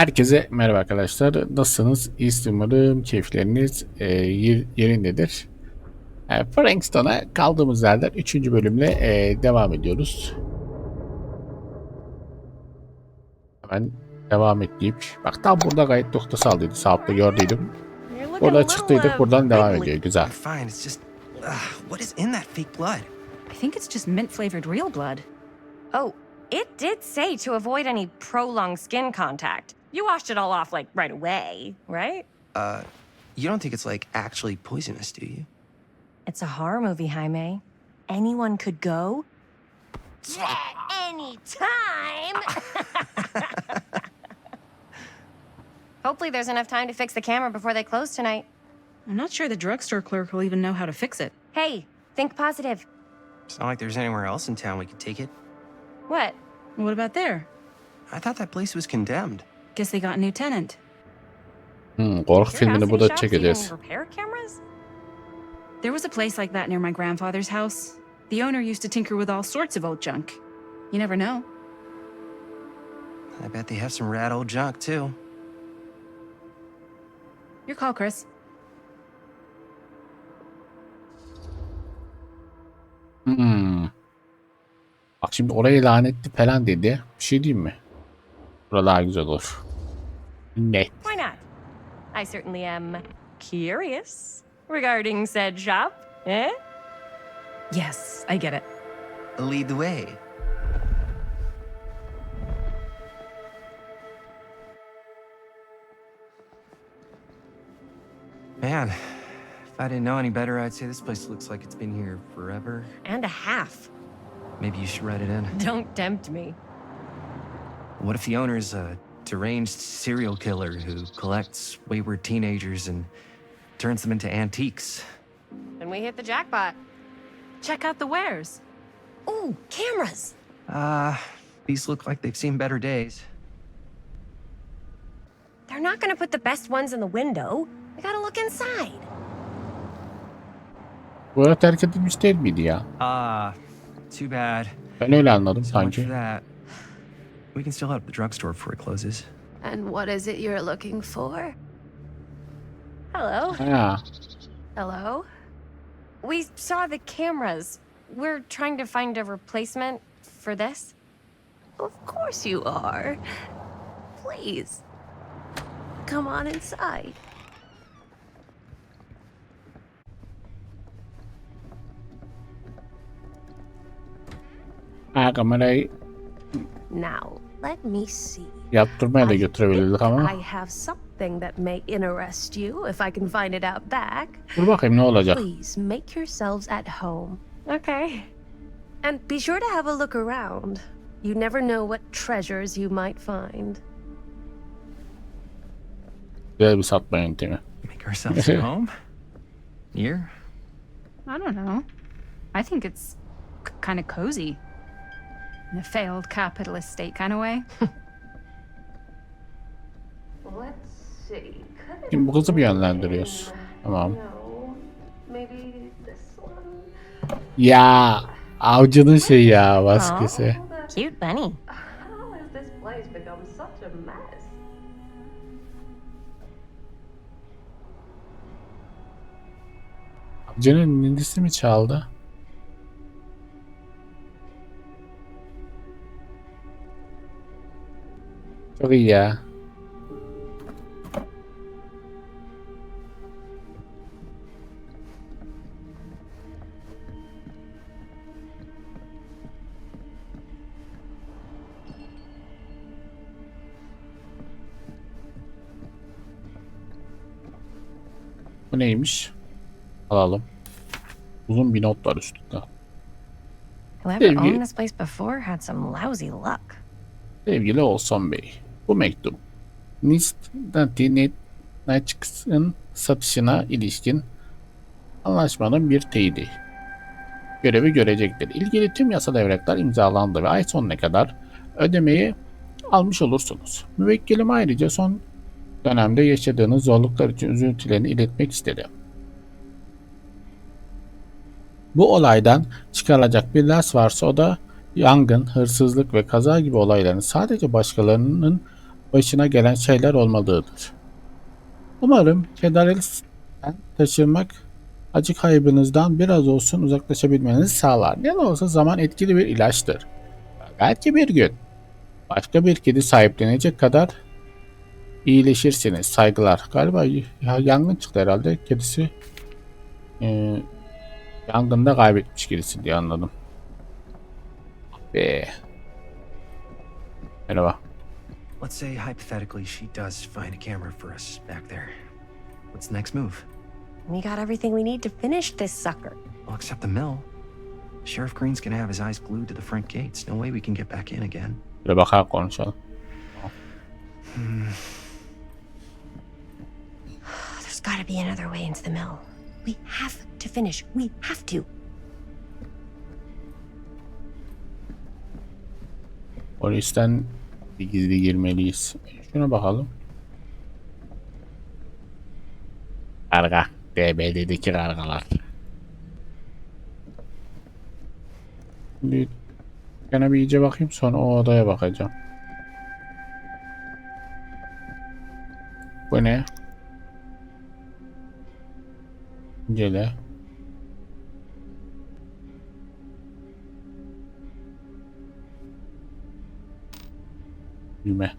Herkese merhaba arkadaşlar. Nasılsınız? İyisiniz umarım. Keyifleriniz yerindedir. Frankstone'a kaldığımız yerden 3. bölümle devam ediyoruz. Hemen devam et deyip. Bak tam burada gayet noktası aldıydı. Sağ altta gördüydüm. Burada çıktıydık. Buradan devam ediyor. Güzel. What is in that fake blood? I think it's just mint-flavored real blood. Oh, it did say to avoid any prolonged skin contact. You washed it all off, like, right away, right? You don't think it's, like, actually poisonous, do you? It's a horror movie, Jaime. Anyone could go. Any time! Hopefully there's enough time to fix the camera before they close tonight. I'm not sure the drugstore clerk will even know how to fix it. Hey, think positive. It's not like there's anywhere else in town we could take it. What? What about there? I thought that place was condemned. Guess they got a new tenant. Korku filmini burada Curiosity çekeceğiz. shops even repair cameras? There was a place like that near my grandfather's house. The owner used to tinker with all sorts of old junk. You never know. I bet they have some rad old junk, too. Your call, Chris. Bak şimdi orayı lanetli falan dedi. Bir şey diyeyim mi? Burada daha güzel olur. Ne? Why not? I certainly am curious regarding said shop, eh? Yes, I get it. Lead the way. Man, if I didn't know any better, I'd say this place looks like it's been here forever. And a half. Maybe you should write it in. Don't tempt me. What if the owner's a deranged serial killer who collects wayward teenagers and turns them into antiques? Then we hit the jackpot. Check out the wares. Ooh, cameras. These look like they've seen better days. They're not gonna put the best ones in the window. We gotta look inside. Bu arada terk edilmiş değil miydi ya? Too bad. Ben öyle anladım So much for sanki. that. We can still head up the drugstore before it closes. And what is it you're looking for? Hello. Ha. Hello? We saw the cameras. We're trying to find a replacement for this. Of course you are. Please. Come on inside. Ha, kamerayı Now, let me see. yaptırmaya da götürebilirdik ama. I have something that may interest you if I can find it out back. Dur bakayım ne olacak. Please make yourselves at home. Okay. And be sure to have a look around. You never know what treasures you might find. Güzel bir satma yöntemi. Make ourselves at home? Here? I don't know. I think it's kind of cozy. In a failed capitalist state kind of way. Let's see. Şimdi bu kızı bir yönlendiriyoruz. Tamam. Maybe this one. Ya avcının şeyi ya baskısı. Cute bunny. How has this place become such a mess? Avcının nindisi mi çaldı? Çok iyi ya. Bu neymiş? Alalım. Uzun bir not var üstünde. Whoever owned this place before had some lousy luck. Sevgili Olson Bey, bu mektup Nitnatik'in satışına ilişkin anlaşmanın bir teyidi. Görevi görecektir. İlgili tüm yasal evraklar imzalandı ve ay sonuna kadar ödemeyi almış olursunuz. Müvekkilim ayrıca son dönemde yaşadığınız zorluklar için üzüntülerini iletmek istedi. Bu olaydan çıkarılacak bir ders varsa o da yangın, hırsızlık ve kaza gibi olayların sadece başkalarının başına gelen şeyler olmalıdır. Umarım kederlisten taşırmak acı kaybınızdan biraz olsun uzaklaşabilmenizi sağlar. Ne de olsa zaman etkili bir ilaçtır. Belki bir gün başka bir kedi sahiplenecek kadar iyileşirsiniz. Saygılar. Galiba yangın çıktı herhalde. Kedisi e, yangında kaybetmiş kedisi diye anladım. Be. Merhaba. Let's say hypothetically she does find a camera for us back there. What's the next move? We got everything we need to finish this sucker. Well, except the mill. Sheriff Green's gonna have his eyes glued to the front gates. No way we can get back in again. Bir bakar konuşalım. There's gotta be another way into the mill. We have to finish. We have to. Polisten bir gizli girmeliyiz. Şuna bakalım. Karga. DB'deki kargalar. Şimdi gene bir iyice bakayım, sonra o odaya bakacağım. Bu ne? İncele. Düğme.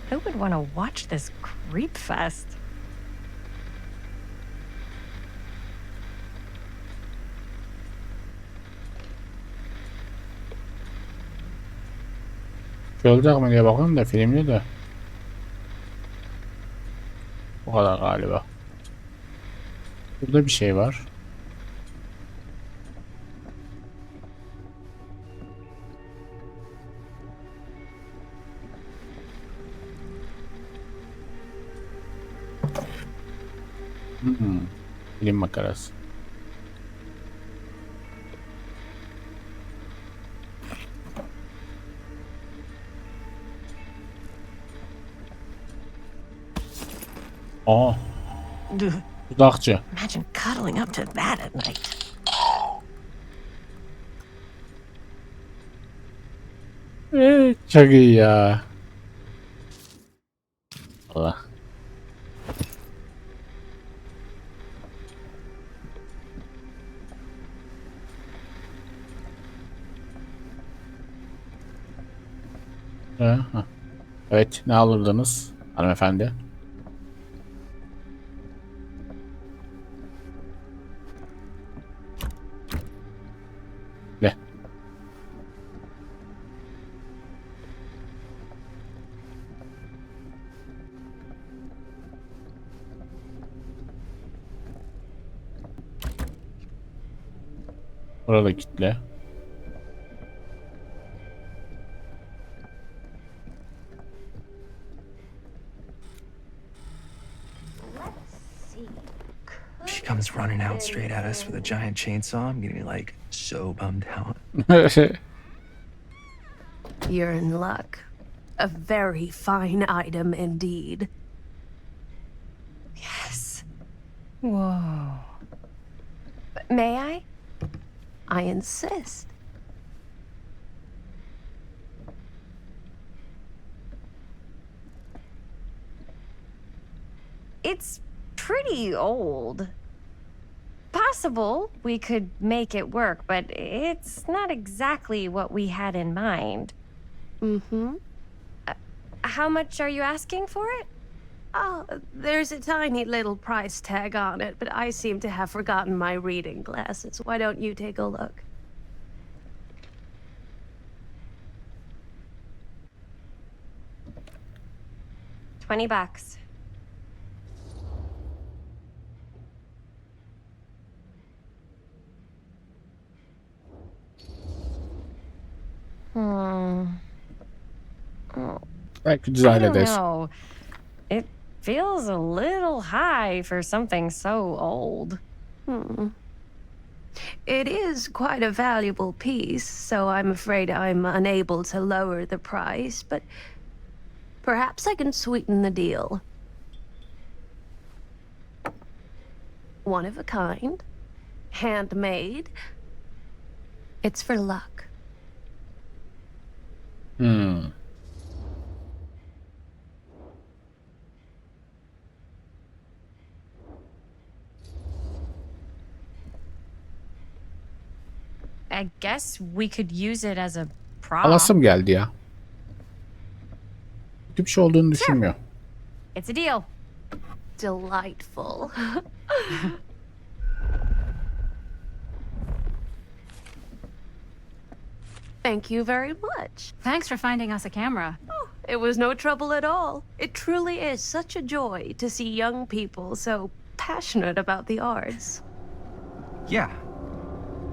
Who would want to watch this creep fest? Şey olacak mı diye bakıyorum da filmde de. Bu kadar galiba. Burada bir şey var. Film makarası. Aa. Dudakçı. Imagine cuddling up to that at night. Çok iyi ya. Allah. Ha. Evet, ne alırdınız hanımefendi? Ne? Burada kitle. She comes running out straight at us with a giant chainsaw. I'm gonna be like so bummed out. You're in luck. A very fine item indeed. Yes. Whoa. May I? I insist. It's pretty old. Possible we could make it work, but it's not exactly what we had in mind. Mm-hmm. How much are you asking for it? Oh, there's a tiny little price tag on it, but I seem to have forgotten my reading glasses. Why don't you take a look? $20. Belki güzel I don't hallederiz. know. It feels a little high for something so old. It is quite a valuable piece, so I'm afraid I'm unable to lower the price, but perhaps I can sweeten the deal. One of a kind. Handmade. It's for luck. Hmm. I guess we could use it as a prop. Alasım geldi ya. Kötü bir şey olduğunu düşünmüyor. It's a deal. Delightful. Thank you very much. Thanks for finding us a camera. It was no trouble at all. It truly is such a joy to see young people so passionate about the arts. Yeah.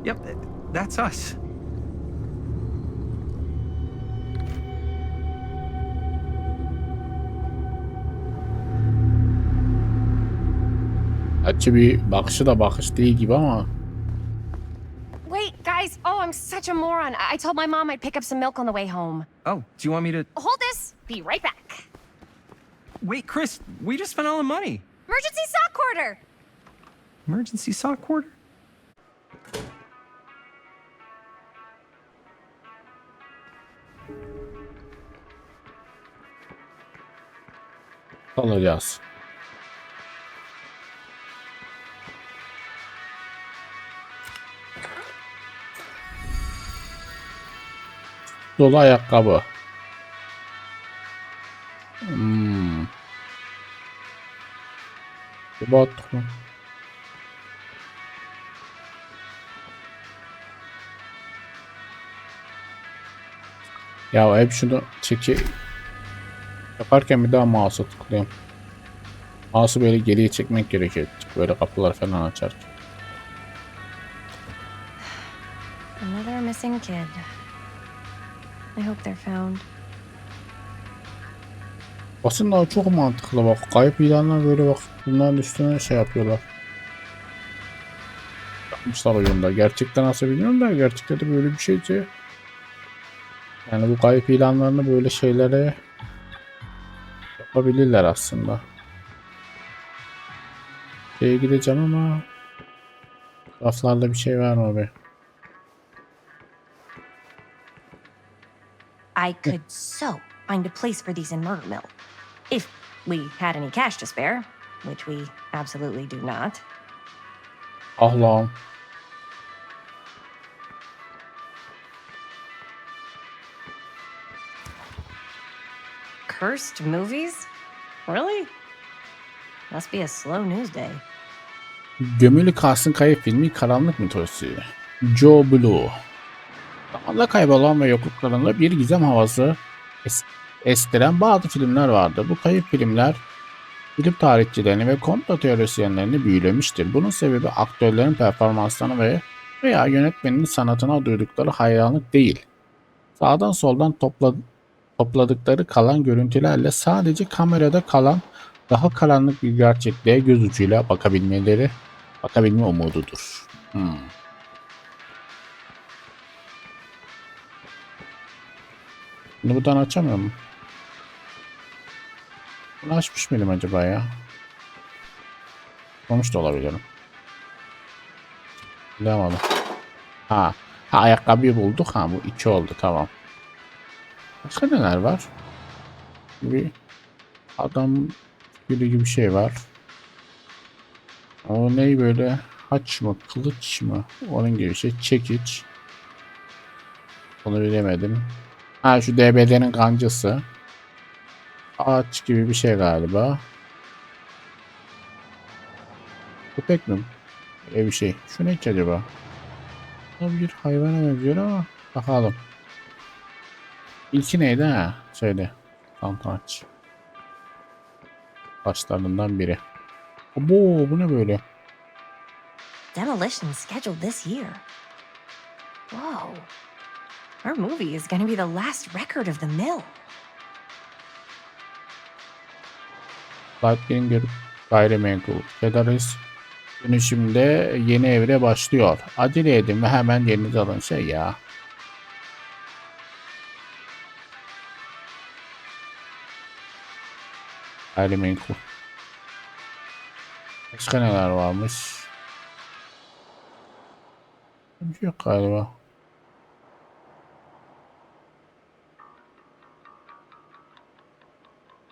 Yep, that's us. Gerçi bir bakışı da bakış değil gibi ama. Wait, guys. Oh, I'm such a moron. I told my mom I'd pick up some milk on the way home. Oh, do you want me to... Hold this. Be right back. Wait, Chris, we just spent all the money. Emergency sock quarter. Emergency sock quarter? Alacağız. Dolu ayakkabı. Bot mu? Ya hep şunu yaparken bir daha mouse'a tıklıyorum. Mouse'u böyle geriye çekmek gerekiyor. Böyle kapılar falan açarken. Another missing kid. I hope they're found. Aslında çok mantıklı bak. Kayıp ilanlar böyle bak. Bunların üstüne şey yapıyorlar. Yapmışlar oyunda. Gerçekten nasıl bilmiyorum da gerçekten de böyle bir şeydi. Yani bu kayıp ilanlarını böyle şeylere yapabilirler aslında. Şeye gideceğim ama raflarda bir şey var mı be? I could so find a place for these in Murder Mill. If we had any cash to spare, which we absolutely do not. Allah'ım. Cursed movies? Really? Must be a slow news day. Gömülü Kalsın Kayıp filmi karanlık mitolojisi. Joe Blue. Zamanla kaybolan ve yokluklarında bir gizem havası estiren bazı filmler vardı. Bu kayıp filmler bilim tarihçilerini ve komplo teorisyenlerini büyülemiştir. Bunun sebebi aktörlerin performanslarına veya yönetmenin sanatına duydukları hayranlık değil. Sağdan soldan topladıkları kalan görüntülerle sadece kamerada kalan daha karanlık bir gerçekliğe göz ucuyla bakabilme umududur. Bunu buradan açamıyor mu? Bunu açmış mıydım acaba ya? Olmuş da olabilirim. Bulamadım. Ha ayakkabıyı bulduk. Ha bu 2 oldu, tamam. Başka neler var? Bir adam gibi bir şey var. O ne böyle? Haç mı? Kılıç mı? Onun gibi bir şey. Çekiç. Onu bilemedim. Ha şu DBD'nin kancası. Ağaç gibi bir şey galiba. Köpek mi? Öyle bir şey. Şu ne ki acaba? Bir hayvana benziyor ama bakalım. İlki neydi ha? Söyle. Tantanç. Başlarından biri. Abo, bu ne böyle? Demolition scheduled this year. Whoa. Our movie is going to be the last record of the mill. Lightning gayrimenkul. Federalist dönüşümde yeni evre başlıyor. Acele edin ve hemen yerinizi alın. Şey ya. Gayrimenkul. Başka neler varmış? Bir şey yok galiba.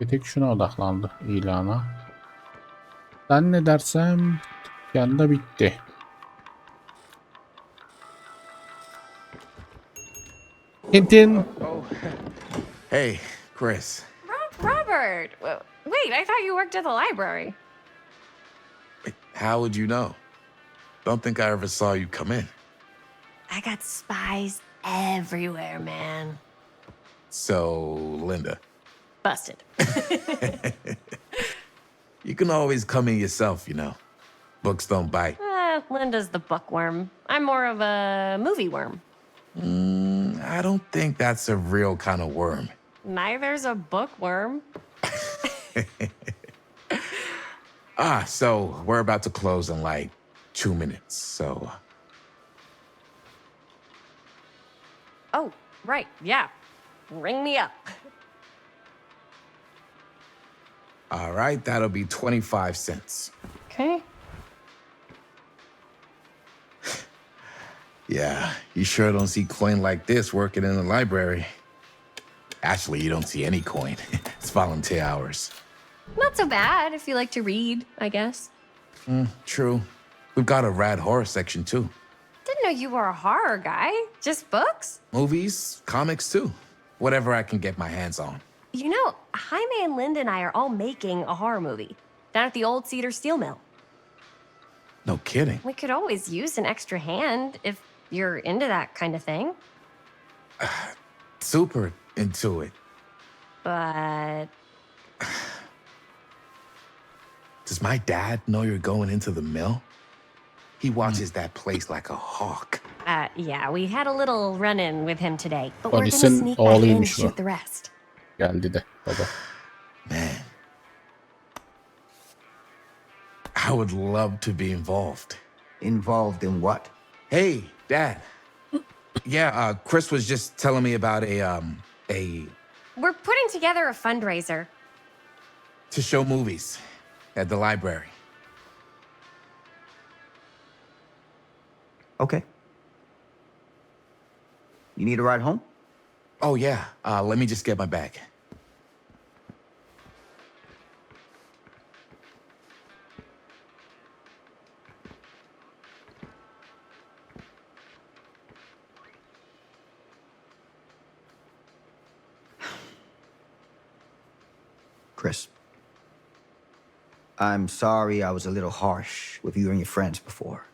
Bir tek şuna odaklandı ilana. Ben ne dersem yanında bitti. Tintin. Hey, Chris. Robert! Wait, I thought you worked at the library. How would you know? Don't think I ever saw you come in. I got spies everywhere, man. So, Linda, Busted. you can always come in yourself, you know. Books don't bite. Linda's the bookworm. I'm more of a movie worm. I don't think that's a real kind of worm. Neither's a bookworm. So we're about to close in like 2 minutes, so... Oh, right, yeah. Ring me up. All right, that'll be 25 cents. Okay. Yeah, you sure don't see coin like this working in the library. Actually, you don't see any coin. It's volunteer hours. Not so bad if you like to read, I guess. True. We've got a rad horror section, too. Didn't know you were a horror guy. Just books? Movies, comics, too. Whatever I can get my hands on. You know, Jaime and Linda and I are all making a horror movie down at the old Cedar Steel Mill. No kidding. We could always use an extra hand if you're into that kind of thing. Super into it. But Does my dad know you're going into the mill? He watches that place like a hawk. Yeah, we had a little run-in with him today. But we're gonna Polisin sneak back in and oğluymuş bu. shoot the rest. Geldi de baba. Man. I would love to be involved. Involved in what? Hey, Dad. Yeah, Chris was just telling me about a We're putting together a fundraiser. to show movies at the library. Okay. You need a ride home? Oh yeah, let me just get my bag. Chris. I'm sorry I was a little harsh with you and your friends before.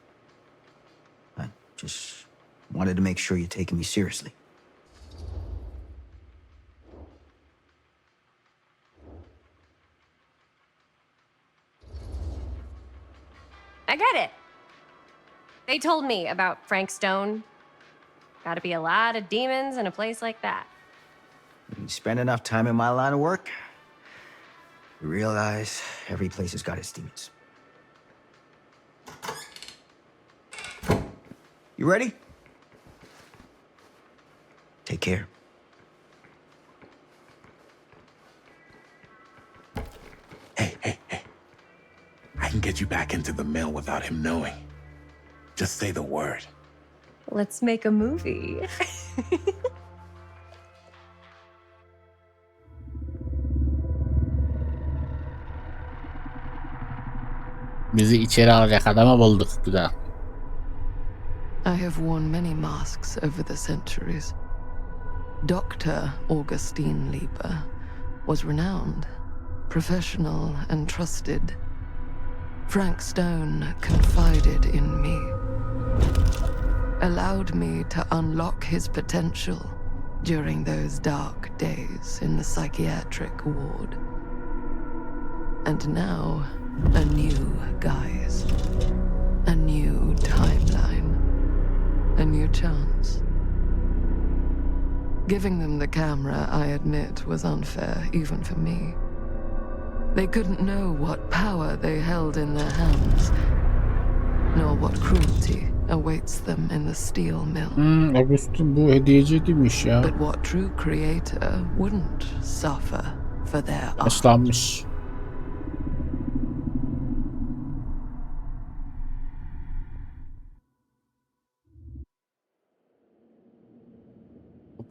I just wanted to make sure you're taking me seriously. I get it. They told me about Frank Stone. Gotta be a lot of demons in a place like that. When you spend enough time in my line of work, you realize every place has got its demons. You ready? Take care. Hey. I can get you back into the mill without him knowing. Just say the word. Let's make a movie. Bizi içeri alacak adamı bulduk güzel. I have worn many masks over the centuries. Dr. Augustine Lieber was renowned, professional, and trusted. Frank Stone confided in me, allowed me to unlock his potential during those dark days in the psychiatric ward. And now, a new guise, a new timeline, a new chance. Giving them the camera, I admit, was unfair, even for me. They couldn't know what power they held in their hands, nor what cruelty awaits them in the steel mill. Augustin bu hediyeci değilmiş ya. But what true creator wouldn't suffer for their art? Yaşlanmış.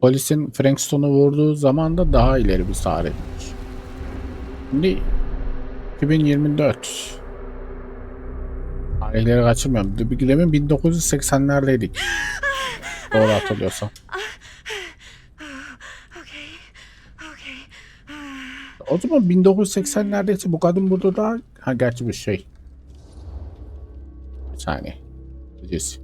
Polisin Frankstone'u vurduğu zaman da daha ileri bir tarihmiş. Şimdi 2024. Tarihleri kaçırmıyorum. Demin 1980'lerdeydik. Doğru hatırlıyorsam. O zaman 1980'lerdeyse bu kadın burada da... Ha gerçi bir şey. Bir saniye. Gideceğiz.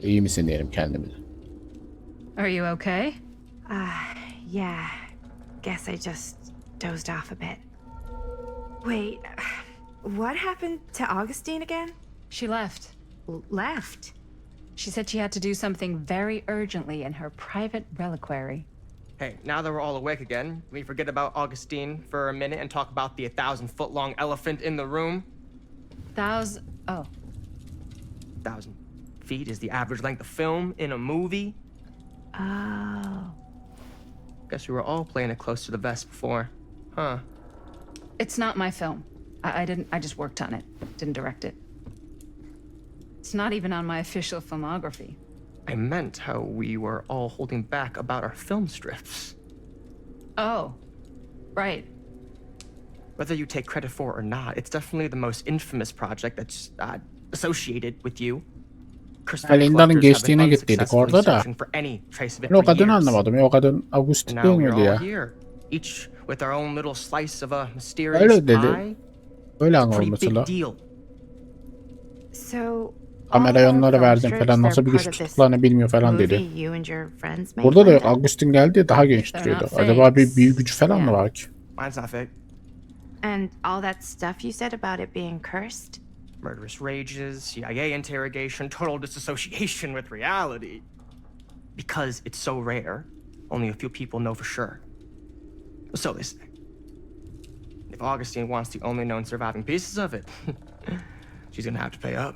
İyi misin diyelim kendimize. Are you okay? Yeah. Guess I just dozed off a bit. Wait, what happened to Augustine again? She left. Left? She said she had to do something very urgently in her private reliquary. Hey, now that we're all awake again, can we forget about Augustine for a minute and talk about the 1,000-foot-long elephant in the room? 1,000... Oh. 1,000 feet is the average length of film in a movie. Oh. Guess we were all playing it close to the vest before, huh? It's not my film. I just worked on it. Didn't direct it. It's not even on my official filmography. I meant how we were all holding back about our film strips. Oh. Right. Whether you take credit for it or not, it's definitely the most infamous project that's associated with you. Lindan'ın geçtiğine gittiydik orada da. Ben o kadını anlamadım. O kadın Augustin değil miydi ya? Each with our own little slice of a mysterious Öyle dedi. pie. Öyle It's a pretty anlaması big la. deal. So, Kamerayı onlara verdim falan. Nasıl bir güç tuttuklarını bilmiyor falan dedi. Burada da yok. Augustin geldi daha genç duruyordu. Acaba bir büyü gücü falan mı var ki? Mine's not fake. And all that stuff you said about it being cursed? Murderous rages, CIA interrogation, total disassociation with reality. Because it's so rare, only a few people know for sure. So they say. If Augustine wants the only known surviving pieces of it, she's gonna have to pay up.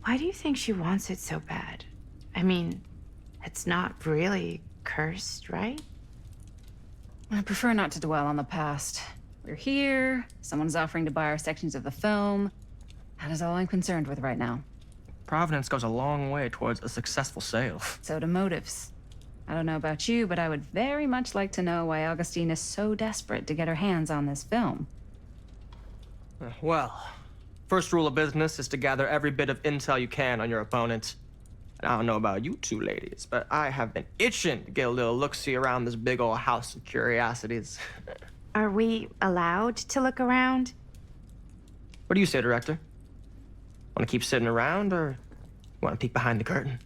Why do you think she wants it so bad? I mean, it's not really cursed, right? I prefer not to dwell on the past. We're here, someone's offering to buy our sections of the film. That is all I'm concerned with right now. Providence goes a long way towards a successful sale. So do motives. I don't know about you, but I would very much like to know why Augustine is so desperate to get her hands on this film. Well, first rule of business is to gather every bit of intel you can on your opponent. And I don't know about you two ladies, but I have been itching to get a little look-see around this big old house of curiosities. Are we allowed to look around? What do you say, director? Want to keep sitting around, or want to peek behind the curtain?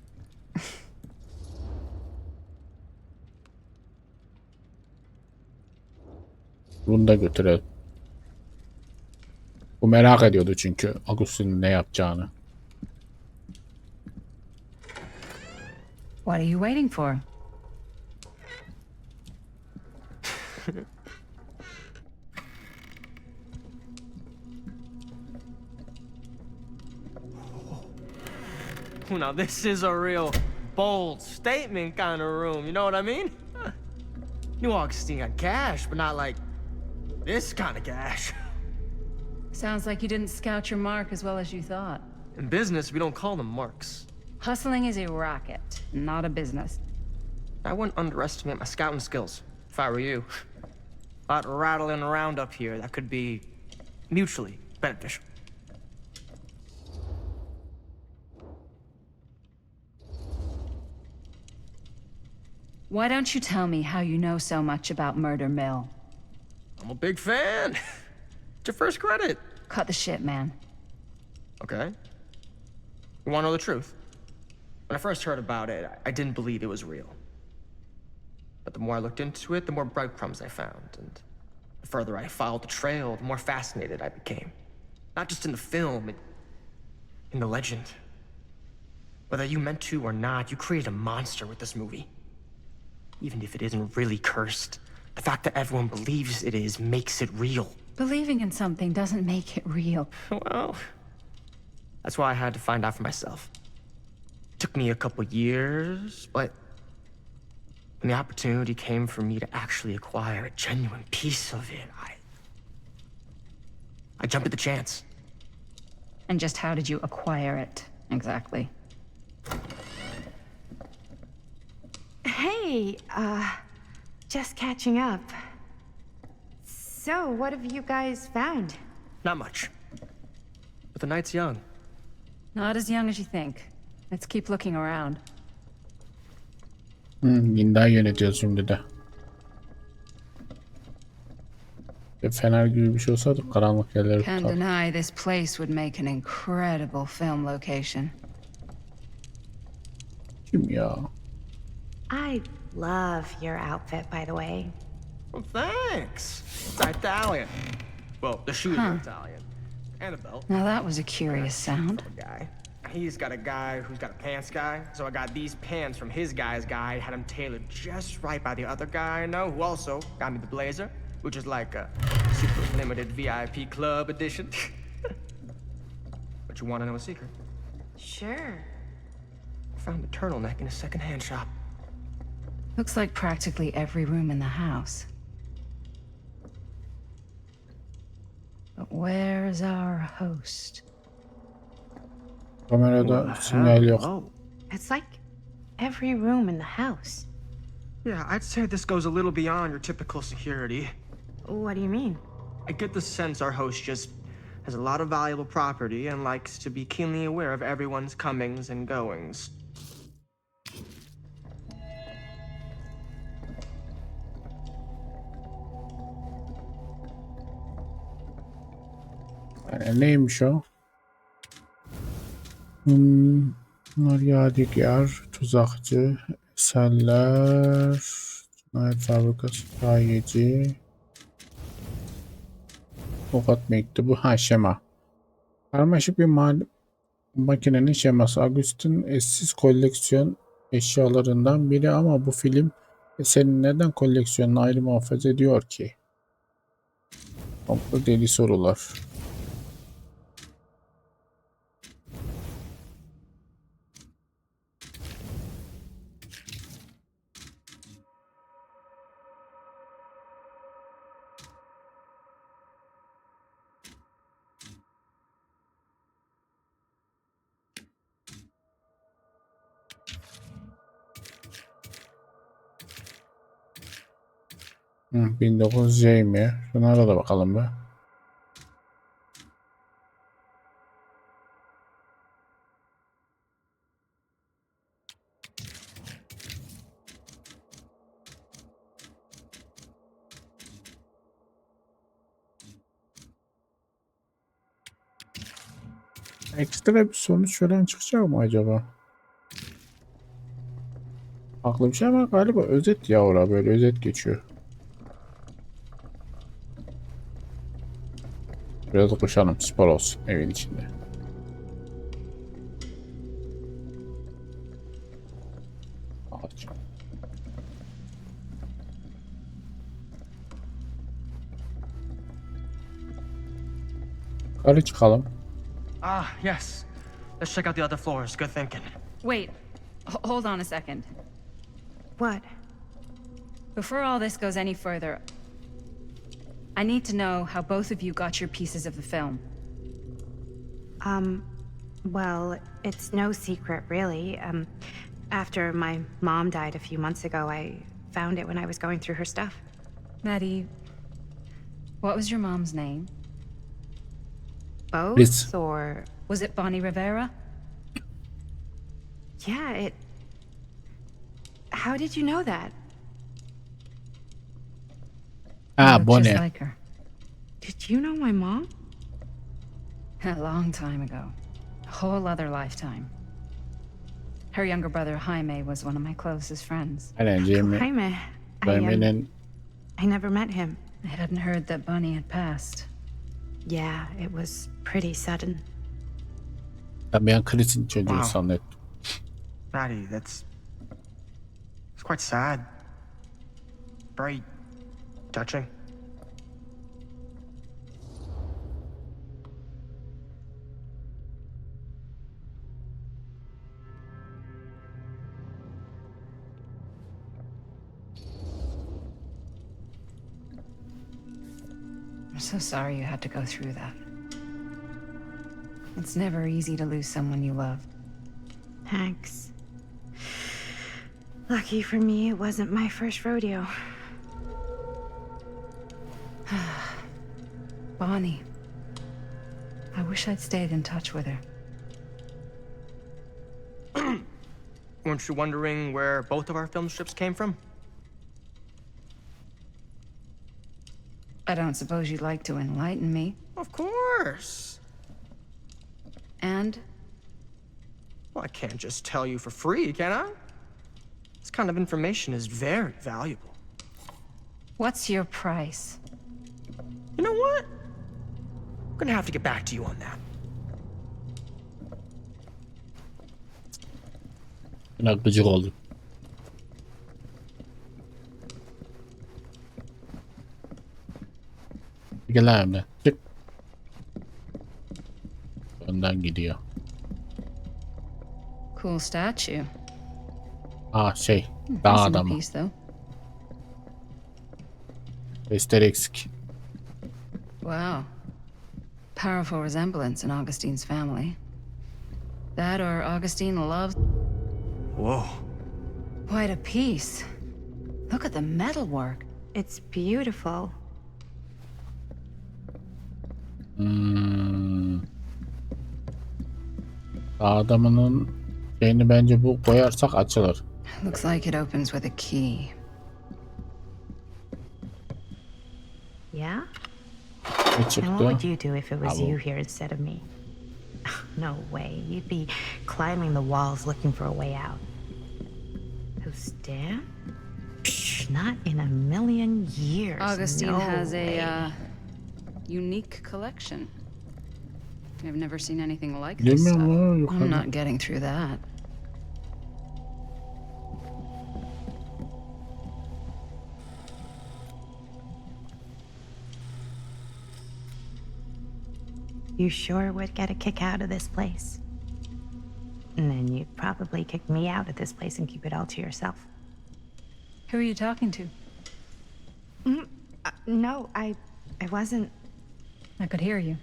Bunu da götürelim. Bu merak ediyordu çünkü Augustin'in ne yapacağını. What are you waiting for? Now this is a real bold statement kind of room, you know what I mean? New Augustine got cash, but not like this kind of cash. Sounds like you didn't scout your mark as well as you thought. In business, we don't call them marks. Hustling is a racket, not a business. I wouldn't underestimate my scouting skills, if I were you. A lot rattling around up here that could be mutually beneficial. Why don't you tell me how you know so much about Murder Mill? I'm a big fan. It's your first credit. Cut the shit, man. Okay. You want to know the truth? When I first heard about it, I didn't believe it was real. But the more I looked into it, the more breadcrumbs I found. And the further I followed the trail, the more fascinated I became. Not just in the film, in the legend. Whether you meant to or not, you created a monster with this movie. Even if it isn't really cursed, the fact that everyone believes it is makes it real. Believing in something doesn't make it real. Well, that's why I had to find out for myself. Took me a couple years, but when the opportunity came for me to actually acquire a genuine piece of it, I jumped at the chance. And just how did you acquire it, exactly? Hey, just catching up. So, what have you guys found? Not much. But the night's young. Not as young as you think. Let's keep looking around. Linda yönetiyoruz şimdi de. Fener gibi bir şey olsaydı karanlık yerleri Can't tutar. deny this place would make an incredible film location. Kim ya? I love your outfit, by the way. Well, thanks. It's Italian. Well, the shoes are Italian. And a belt. Now that was a curious sound. Guy. He's got a guy who's got a pants guy. So I got these pants from his guy's guy, had them tailored just right by the other guy I know, who also got me the blazer, which is like a super limited VIP club edition. But you want to know a secret? Sure. I found the turtleneck in a secondhand shop. Looks like practically every room in the house. But where's our host? Kamerada sinyal yok. It's like every room in the house. Yeah, I'd say this goes a little beyond your typical security. What do you mean? I get the sense our host just has a lot of valuable property and likes to be keenly aware of everyone's comings and goings. Neymiş o? Bunlar yadigar, tuzakçı, eserler, cinayet fabrikası, hikayeci, avukat mektubu, şema. Karmaşık bir makinenin şeması. Agustin eşsiz koleksiyon eşyalarından biri ama bu film eserin neden koleksiyonunu ayrı muhafaza ediyor ki? Komplo deli sorular. Hı, 1900 mi? Şunlara da bakalım be. Ekstra bir sonuç falan çıkacak mı acaba? Aklı bir şey ama galiba özet ya, ora böyle özet geçiyor. Biraz koşalım, spor olsun evin içinde. Ağaç. Yukarı çıkalım. Ah, yes. Let's check out the other floors. Good thinking. Wait, hold on a second. What? Before all this goes any further, I need to know how both of you got your pieces of the film. Well, it's no secret, really. After my mom died a few months ago, I found it when I was going through her stuff. Maddie, what was your mom's name? Both, Liz. or... Was it Bonnie Rivera? Yeah, it... How did you know that? You look ABONE. just like her. Did you know my mom? A long time ago. A whole other lifetime. Her younger brother, Jaime, was one of my closest friends. Aynen Jamie. Jaime. Jamie'nin I never met him. I hadn't heard that Bonnie had passed. Yeah, it was pretty sudden. ben Chris'in çocuğu Wow. zannettim. Maddie, it's quite sad. Very touching. I'm so sorry you had to go through that. It's never easy to lose someone you love. Thanks. Lucky for me, it wasn't my first rodeo. Bonnie. I wish I'd stayed in touch with her. Weren't you wondering where both of our film strips came from? I don't suppose you'd like to enlighten me. Of course. And? Well, I can't just tell you for free, can I? This kind of information is very valuable. What's your price? You know what? I'm gonna have to get back to you on that. Ben gıcık oldum. Gel abi. Çık. Önden gidiyor. Cool statue. Dağ Decent adamı. piece, though. Testleri eksik. Wow. Powerful resemblance in Augustine's family. That or Augustine loves... Whoa. Quite a piece. Look at the metalwork. It's beautiful. Dağ adamının şeyini bence bu koyarsak açılır. Looks like it opens with a key. Yeah? Ne And what çıktı? would you do if it was Abo. you here instead of me? No way. You'd be climbing the walls looking for a way out. Who's Dan? Psh, not in a million years. Augustine no has way. a unique collection. I've never seen anything like Değil this mi stuff. ama I'm yukarı? not getting through that. You sure would get a kick out of this place. And then you'd probably kick me out of this place and keep it all to yourself. Who are you talking to? No, I wasn't. I could hear you.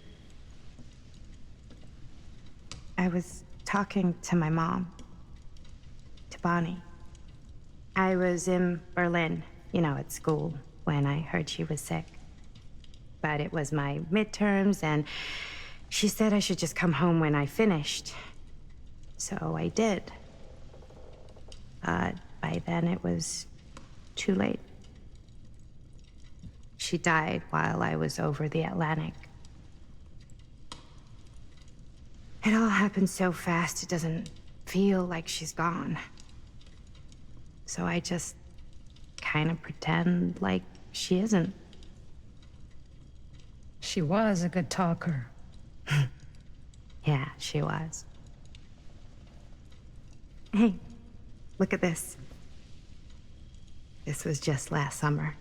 I was talking to my mom, to Bonnie. I was in Berlin, at school, when I heard she was sick. But it was my midterms, and she said I should just come home when I finished. So I did. But by then it was too late. She died while I was over the Atlantic. It all happened so fast, it doesn't feel like she's gone. So I just kind of pretend like she isn't. She was a good talker. Yeah, she was. Hey, look at this. This was just last summer.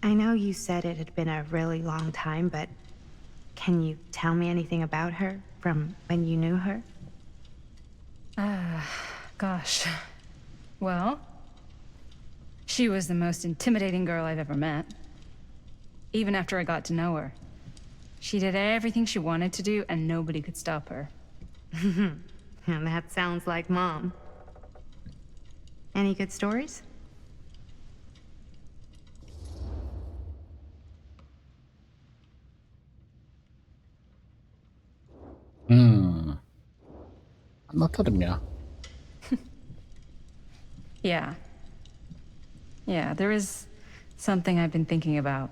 I know you said it had been a really long time, but can you tell me anything about her from when you knew her? Gosh. Well, she was the most intimidating girl I've ever met. Even after I got to know her. She did everything she wanted to do, and nobody could stop her. And that sounds like Mom. Any good stories? Anlatırım ya. Yeah, there is something I've been thinking about.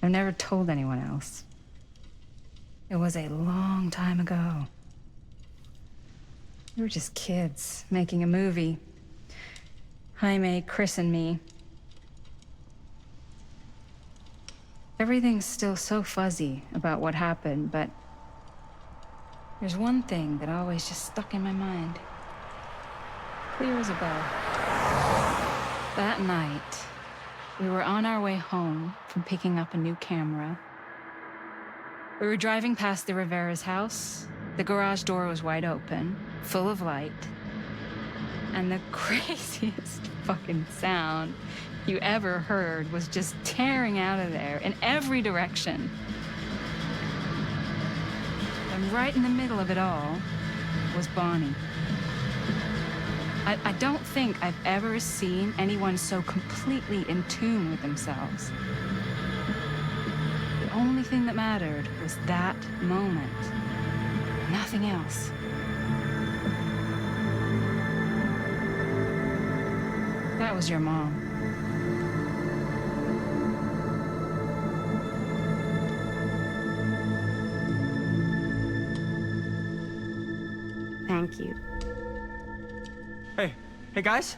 I've never told anyone else. It was a long time ago. We were just kids making a movie. Jaime, Chris, and me. Everything's still so fuzzy about what happened, but there's one thing that always just stuck in my mind. Clear as a bell. That night, we were on our way home from picking up a new camera. We were driving past the Rivera's house. The garage door was wide open, full of light. And the craziest fucking sound you ever heard was just tearing out of there in every direction. And right in the middle of it all was Bonnie. I don't think I've ever seen anyone so completely in tune with themselves. The only thing that mattered was that moment. Nothing else. That was your mom. Thank you. Hey guys.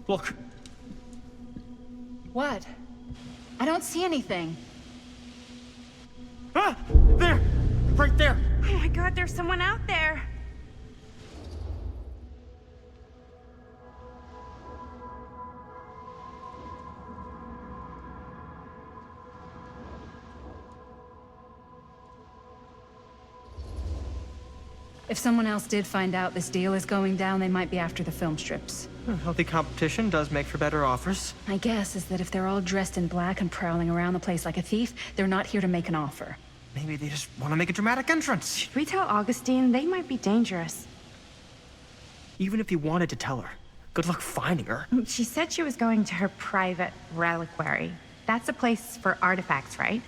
Look. What? I don't see anything. Ah! There! Right there! Oh my god, there's someone out there. If someone else did find out this deal is going down, they might be after the film strips. Healthy competition does make for better offers. My guess is that if they're all dressed in black and prowling around the place like a thief, they're not here to make an offer. Maybe they just want to make a dramatic entrance. Should we tell Augustine? They might be dangerous. Even if you wanted to tell her, good luck finding her. She said she was going to her private reliquary. That's a place for artifacts, right?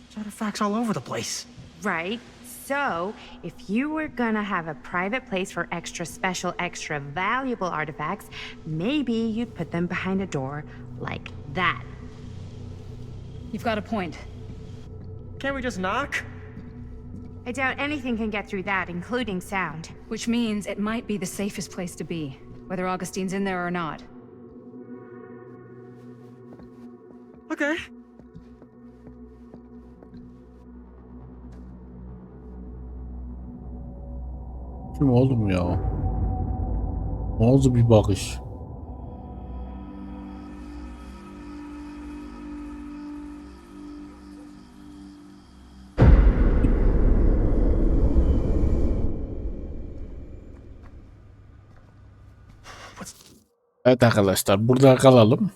There's artifacts all over the place. Right. So, if you were gonna have a private place for extra special, extra valuable artifacts, maybe you'd put them behind a door like that. You've got a point. Can't we just knock? I doubt anything can get through that, including sound. Which means it might be the safest place to be, whether Augustine's in there or not. Okay. Kim oğlum ya? Nasıl bir bakış? Evet arkadaşlar, burada kalalım.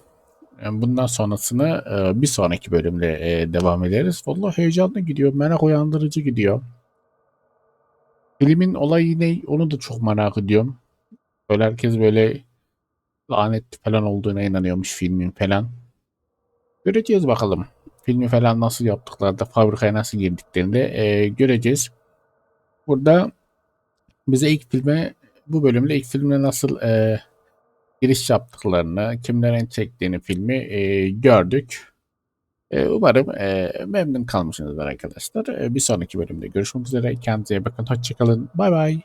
Bundan sonrasını bir sonraki bölümde devam ederiz. Vallahi heyecanlı gidiyor, merak uyandırıcı gidiyor. Filmin olayı ne? Onu da çok merak ediyorum. Böyle herkes böyle lanetli falan olduğuna inanıyormuş filmin falan. Göreceğiz bakalım. Filmi falan nasıl yaptıklarında, fabrikaya nasıl girdiklerinde göreceğiz. Burada bize bu bölümde ilk filmle nasıl giriş yaptıklarını, kimlerin çektiğini filmi gördük. Umarım memnun kalmışsınızdır arkadaşlar. Bir sonraki bölümde görüşmek üzere. Kendinize iyi bakın. Hoşçakalın. Bay bay.